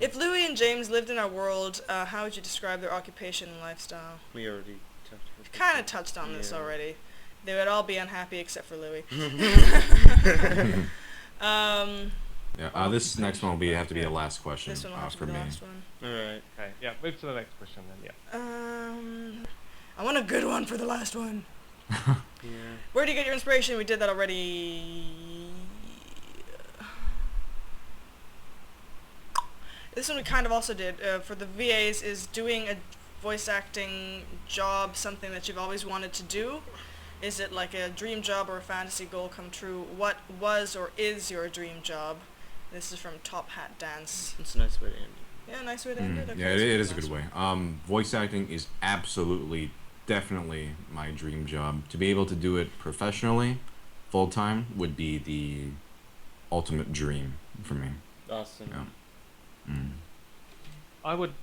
If Louis and James lived in our world, how would you describe their occupation and lifestyle? We already touched on We've kind of touched on this already. They would all be unhappy except for Louis. This next one will have to be the last question This one will have to for be the me. last one. Alright. Okay, yeah, move to the next question then, yeah. I want a good one for the last one. Yeah. Where do you get your inspiration? We did that already. This one we kind of also did. For the VAs, is doing a voice acting job something that you've always wanted to do? Is it like a dream job or a fantasy goal come true? What was or is your dream job? This is from Top Hat Dance. It's a nice way to end it. Yeah, nice way to end it. Okay, Yeah, it is a good way. Voice acting is absolutely, definitely my dream job. To be able to do it professionally, full time, would be the ultimate dream for me. Awesome. Yeah. I would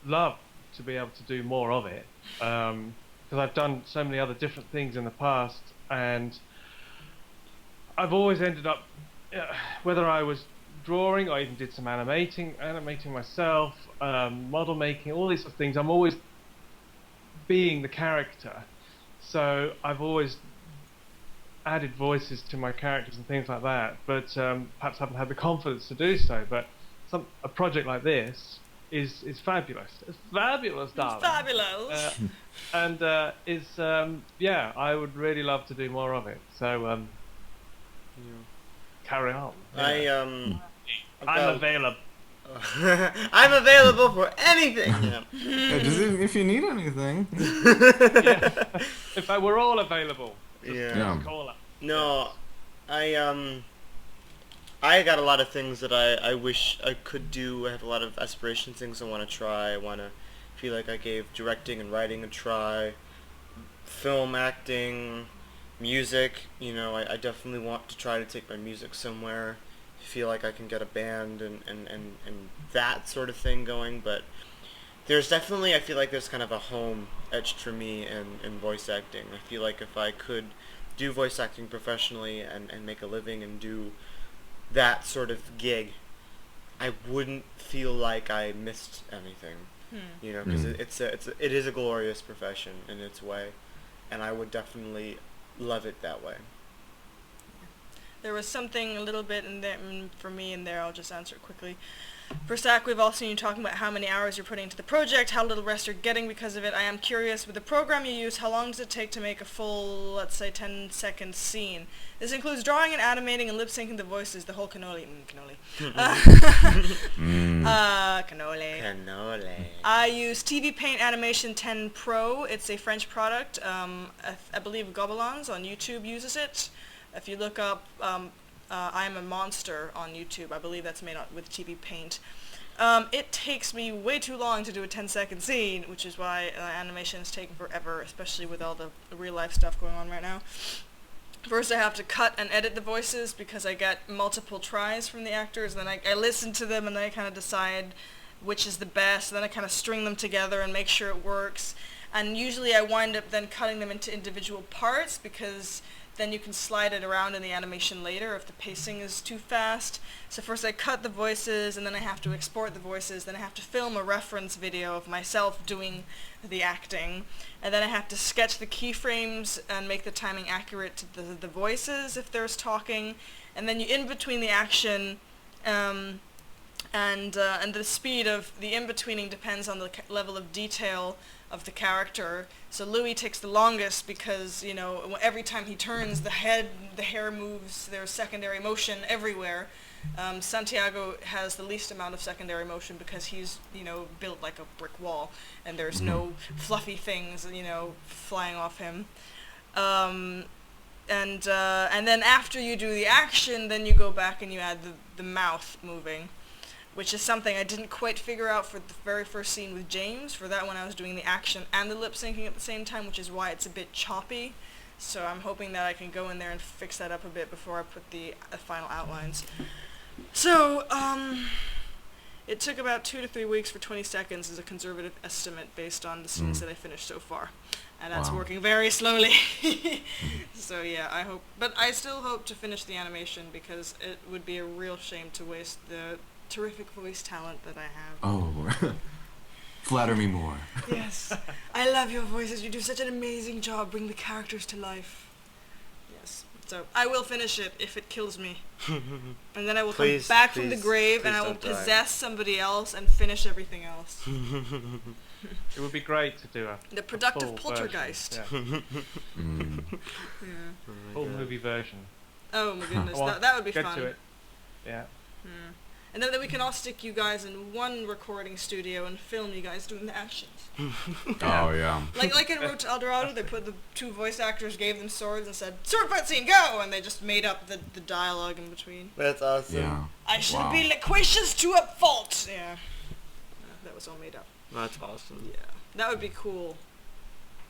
love to be able to do more of it, because I've done so many other different things in the past, and I've always ended up, whether I was drawing or even did some animating myself, model making, all these sort of things, I'm always being the character. So I've always added voices to my characters and things like that, but perhaps haven't had the confidence to do so. But a project like this is fabulous. It's fabulous, darling. Fabulous. Yeah, I would really love to do more of it. So carry on. Yeah. I'm available. I'm available for anything. Yeah. If you need anything. Yeah. In fact, we're all available. Just call up. No, I got a lot of things that I wish I could do. I have a lot of aspirations, things I want to try. I want to feel like I gave directing and writing a try. Film, acting, music. I definitely want to try to take my music somewhere. Feel like I can get a band and that sort of thing going, but there's definitely, I feel like there's kind of a home etched for me in voice acting. I feel like if I could do voice acting professionally and make a living and do that sort of gig, I wouldn't feel like I missed anything, because it is a glorious profession in its way, and I would definitely love it that way. There was something a little bit in there for me in there. I'll just answer it quickly. For Zach, we've all seen you talking about how many hours you're putting into the project, how little rest you're getting because of it. I am curious, with the program you use, how long does it take to make a full, let's say, 10-second scene? This includes drawing and animating and lip-syncing the voices, the whole cannoli. Cannoli. I use TV Paint Animation 10 Pro. It's a French product. I believe Gobelins on YouTube uses it. If you look up I Am a Monster on YouTube, I believe that's made with TV Paint. It takes me way too long to do a 10-second scene, which is why animations take forever, especially with all the real-life stuff going on right now. First I have to cut and edit the voices because I get multiple tries from the actors, and then I listen to them and then I kind of decide which is the best, and then I kind of string them together and make sure it works. And usually I wind up then cutting them into individual parts because then you can slide it around in the animation later if the pacing is too fast. So first I cut the voices, and then I have to export the voices, then I have to film a reference video of myself doing the acting, and then I have to sketch the keyframes and make the timing accurate to the voices if there's talking, and then you in between the action, and the speed of the in-betweening depends on the level of detail of the character. So Louis takes the longest because, every time he turns, the hair moves, there's secondary motion everywhere. Santiago has the least amount of secondary motion because he's, built like a brick wall, and there's no fluffy things, flying off him. And then after you do the action, then you go back and you add the mouth moving, which is something I didn't quite figure out for the very first scene with James. For that one I was doing the action and the lip syncing at the same time, which is why it's a bit choppy. So I'm hoping that I can go in there and fix that up a bit before I put the final outlines. So, it took about 2 to 3 weeks for 20 seconds as a conservative estimate based on the scenes that I finished so far. And that's working very slowly. So yeah, but I still hope to finish the animation because it would be a real shame to waste the terrific voice talent that I have. Oh, flatter me more. Yes. I love your voices. You do such an amazing job bringing the characters to life. Yes. So I will finish it if it kills me. And then I will Please, come back from the please, grave and please I will don't die. possess somebody else and finish everything else. It would be great to do a The productive full poltergeist. version, Mm. Yeah. yeah. Full movie version. Oh my goodness, I want- that would be Get fun. to it. Yeah. Yeah. And then we can all stick you guys in one recording studio and film you guys doing the actions. Oh yeah. Like in Road to El Dorado, they put the two voice actors, gave them swords and said, "Sword fight scene, go!" And they just made up the dialogue in between. That's awesome. Yeah. I should Wow. be loquacious to a fault. Yeah. That was all made up. That's awesome. Yeah. That would be cool.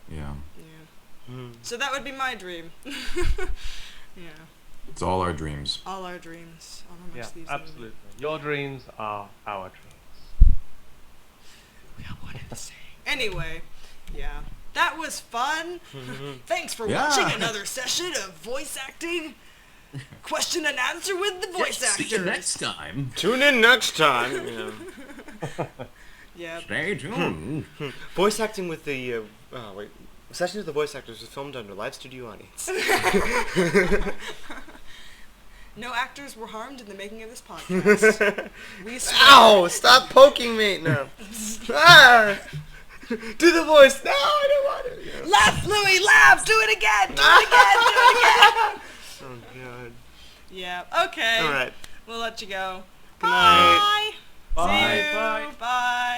Yeah. Yeah. Mm. So that would be my dream. Yeah. It's all our dreams. All our dreams. Honour Amongst Yeah, Thieves. absolutely. Your dreams are our dreams. We got one in the saying. Anyway, yeah. That was fun. Thanks for Yeah. watching another session of voice acting. Question and answer with the voice actors. time. Tune in next time. You know. Yeah. Stay tuned. Voice acting with the sessions with the voice actors was filmed under live studio audience. No actors were harmed in the making of this podcast. We swear. Ow! Stop poking me! No. Ah! Do the voice. No, I don't want to. Yeah. Laugh, Louie, laugh! Do it again! Do it again! Do it again! Oh god. Yeah. Okay. All right. We'll let you go. Good night. Bye. Bye. See you. Bye. Bye.